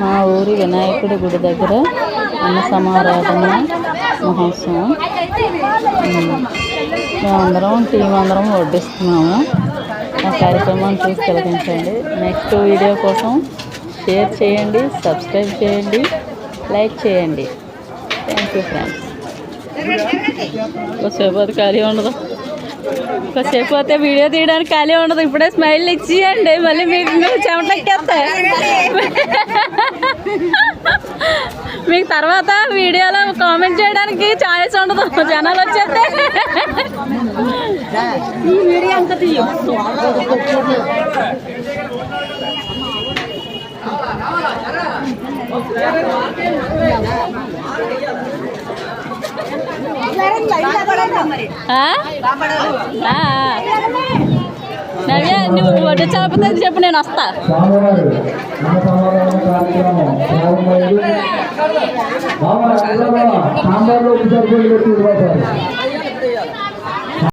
మా ఊరి వినాయకుడి గుడి దగ్గర అన్న సమారాధన మహోత్సవం. మేమందరం టీం అందరం వడ్డిస్తున్నాము. ఆ కార్యక్రమాన్ని చూసి తిలకించండి. నెక్స్ట్ వీడియో కోసం షేర్ చేయండి, సబ్స్క్రైబ్ చేయండి, లైక్ చేయండి. Thank you friends. కొద్దిసేపు అది ఖాళీ ఉండదు, కొద్దిసేపు అయితే వీడియో తీయడానికి ఖాళీ ఉండదు. ఇప్పుడే స్మైల్ ఇచ్చేయండి, మళ్ళీ మీకు చెమటెక్కేస్తాయి. మీకు తర్వాత వీడియోలో కామెంట్ చేయడానికి ఛాయిస్ ఉండదు, జనాలు వచ్చేస్తే. నవ్య నువ్వు వడ్డీ చాపతే చెప్పు, నేను వస్తా. సాంబార్లో